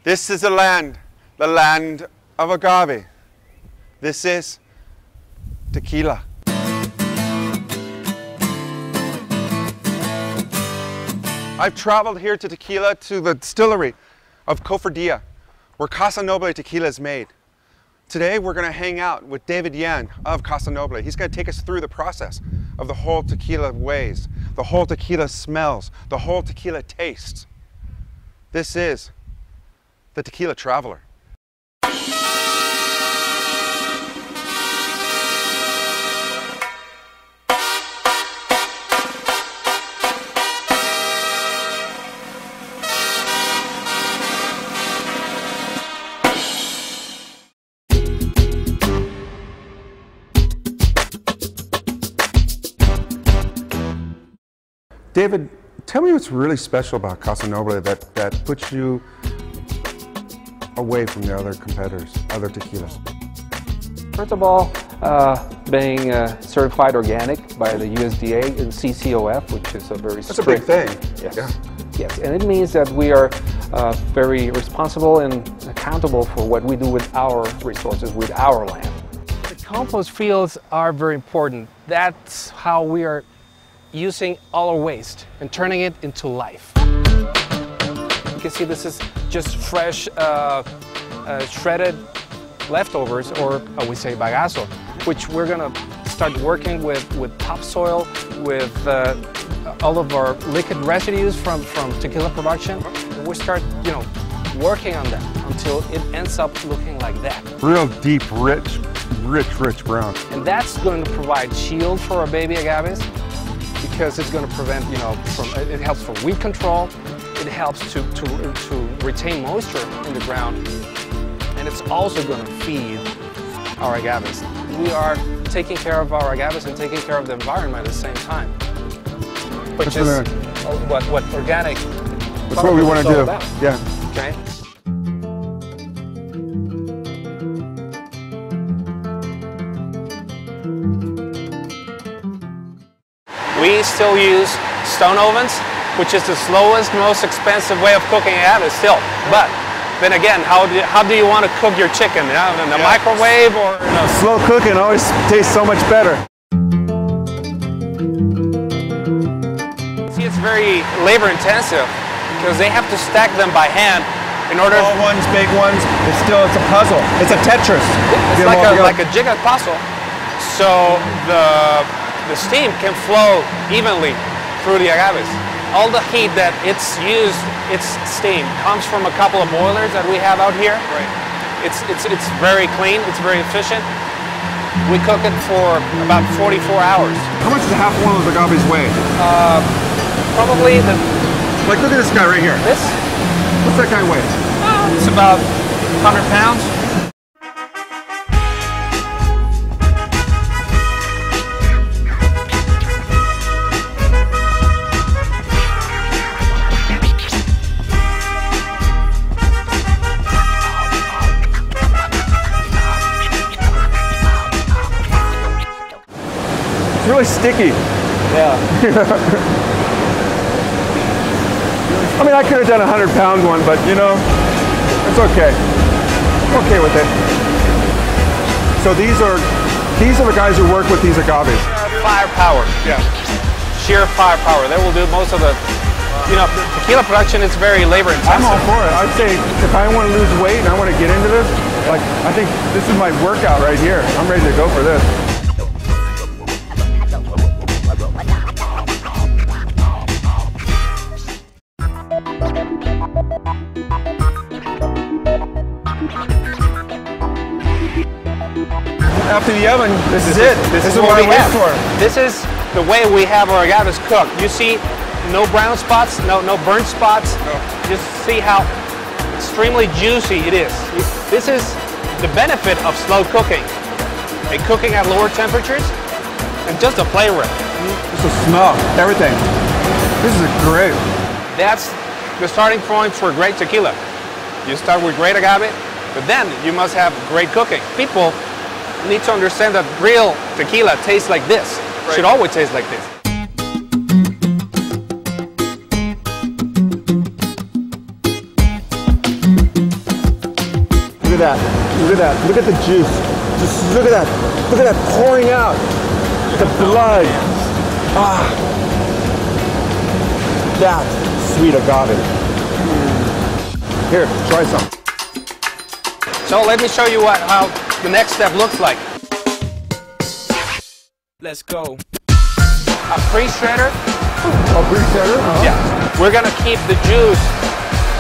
This is the land of agave. This is tequila. I've traveled here to Tequila, to the distillery of Cofradía, where Casa Noble tequila is made. Today we're going to hang out with David Yan of Casa Noble. He's going to take us through the process of the whole tequila ways, the whole tequila smells, the whole tequila tastes. This is the Tequila Traveler. David, tell me what's really special about Casa Noble that puts you away from the other competitors, other tequilas. First of all, being certified organic by the USDA and CCOF, which is a very That's a big thing. Yes. Yeah. Yes, and it means that we are very responsible and accountable for what we do with our resources, with our land. The compost fields are very important. That's how we are using all our waste and turning it into life. You can see this is just fresh shredded leftovers, or we say bagazo, which we're gonna start working with topsoil, with all of our liquid residues from tequila production. And we start, working on that until it ends up looking like that. Real deep, rich brown. And that's going to provide shield for our baby agaves, because it's going to prevent, it helps for weed control, it helps to retain moisture in the ground, and it's also going to feed our agaves. We are taking care of our agaves and taking care of the environment at the same time, which is what organic. That's what we want to do. About. Yeah. Okay. We still use stone ovens, which is the slowest, most expensive way of cooking agaves still. But then again, how do you want to cook your chicken? In the microwave or? Slow cooking always tastes so much better. See, it's very labor intensive because they have to stack them by hand in order. Small ones, big ones. It's a puzzle. It's a Tetris. It's like a jigsaw puzzle. So the steam can flow evenly through the agaves. All the heat that it's used, its steam, comes from a couple of boilers that we have out here. Right. It's very clean, it's very efficient. We cook it for about 44 hours. How much does half one of those agaves weigh? Probably Like, look at this guy right here. This? What's that guy weigh? It's about 100 pounds. It's really sticky. Yeah. I mean, I could have done a 100-pound one, but it's okay. I'm okay with it. So these are the guys who work with these agaves. Firepower. Yeah. Sheer firepower. They will do most of the, tequila production is very labor intensive. I'm all for it. I'd say if I want to lose weight and I want to get into this, I think this is my workout right here. I'm ready to go for this. After the oven, this is it. This is what we wait for. This is the way we have our agaves cooked. You see no brown spots, no burnt spots. No. Just see how extremely juicy it is. This is the benefit of slow cooking. And cooking at lower temperatures, and just the flavor. Just the smell, everything. This is great. That's the starting point for great tequila. You start with great agave, but then you must have great cooking. People need to understand that real tequila tastes like this. Right. Should always taste like this. that. Look at that. Look at the juice. Just look at that. Look at that pouring out. The blood. Ah. That sweet agave. Here, try some. So let me show you how the next step looks like. Let's go. A pre-shredder. A pre-shredder? Yeah. We're gonna keep the juice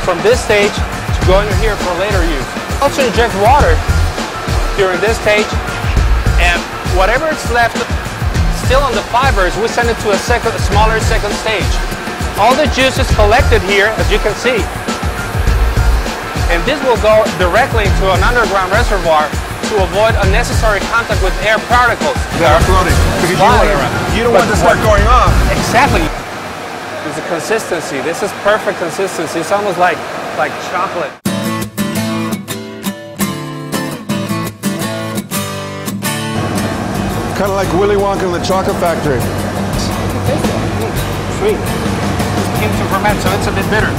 from this stage to go into here for later use. Also inject water during this stage, and whatever is left still on the fibers, we send it to a smaller second stage. All the juice is collected here, as you can see, and this will go directly into an underground reservoir to avoid unnecessary contact with air particles that are floating. Because you don't want to start going off. Exactly. There's a consistency. This is perfect consistency. It's almost like chocolate. Kind of like Willy Wonka in the Chocolate Factory. Sweet. It came to ferment, so it's a bit bitter.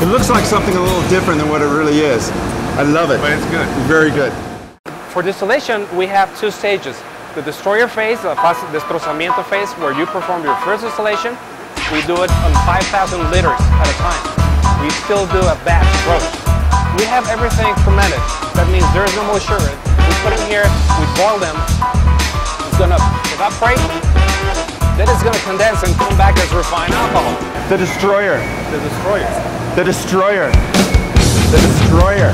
It looks like something a little different than what it really is. I love it. But it's good. Very good. For distillation, we have two stages. The destroyer phase, the fase destrozamiento phase, where you perform your first distillation. We do it on 5,000 liters at a time. We still do a batch approach. We have everything fermented. That means there is no more sugar. We put them here, we boil them. It's gonna evaporate. Then it's gonna condense and come back as refined alcohol. The destroyer. The destroyer. The destroyer. The destroyer.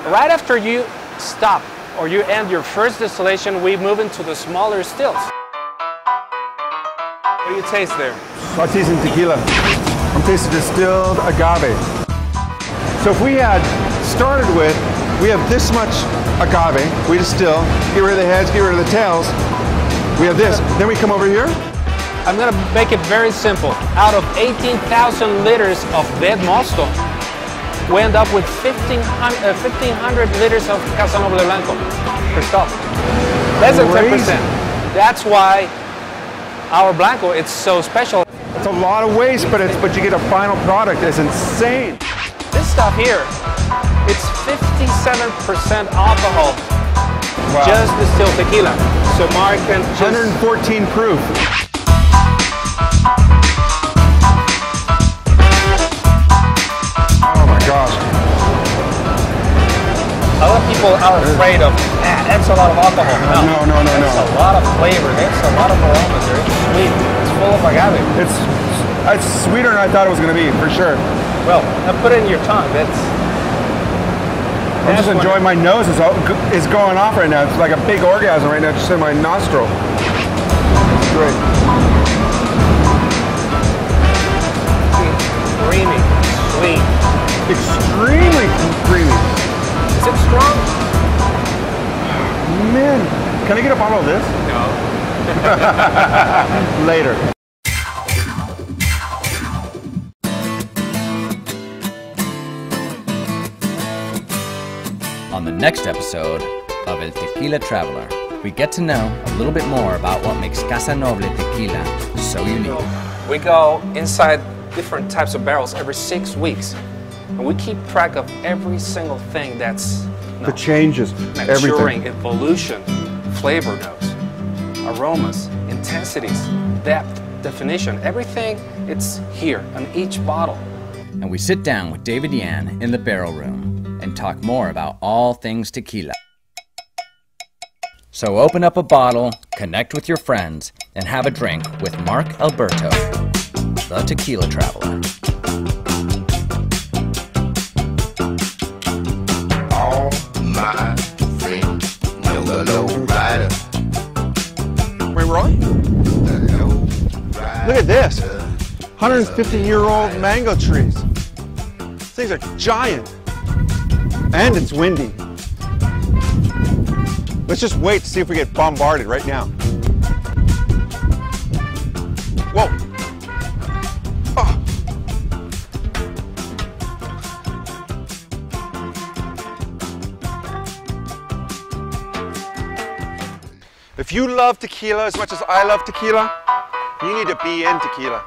Right after you stop or you end your first distillation, we move into the smaller stills. What do you taste there? I'm tasting tequila. I'm tasting distilled agave. So if we had started with, we have this much agave, we distill, get rid of the heads, get rid of the tails. We have this. Then we come over here. I'm gonna make it very simple. Out of 18,000 liters of dead mosto, we end up with 1,500 liters of Casa Noble Blanco per stop. Less than 10%. That's why our Blanco, it's so special. It's a lot of waste, but you get a final product that's insane. This stuff here, it's 57% alcohol. Wow. Just distilled tequila. So Mark can just... 114 proof. Oh my gosh. A lot of people are afraid of, that's a lot of alcohol. No. It's a lot of flavor. There's a lot of aromas there. It's sweet. It's full of agave. It's sweeter than I thought it was going to be, for sure. Well, now put it in your tongue. I'm just enjoying my nose is going off right now. It's like a big orgasm right now, just in my nostril. It's great. Creamy, sweet. Extremely creamy. Is it strong? Man, can I get a bottle of this? No. Later. On the next episode of El Tequila Traveler, we get to know a little bit more about what makes Casa Noble tequila so unique. We go inside different types of barrels every 6 weeks, and we keep track of every single thing that's the changes, maturing, everything. evolution, flavor notes, aromas, intensities, depth, definition, everything, it's here on each bottle. And we sit down with David Yan in the barrel room and talk more about all things tequila. So open up a bottle, connect with your friends, and have a drink with Mark Alberto, the Tequila Traveler. All my friends know the low rider. Wait, we're on? Look at this. 150-year-old mango trees. These things are giant. And it's windy. Let's just wait to see if we get bombarded right now. Whoa. Oh. If you love tequila as much as I love tequila, you need to be in tequila.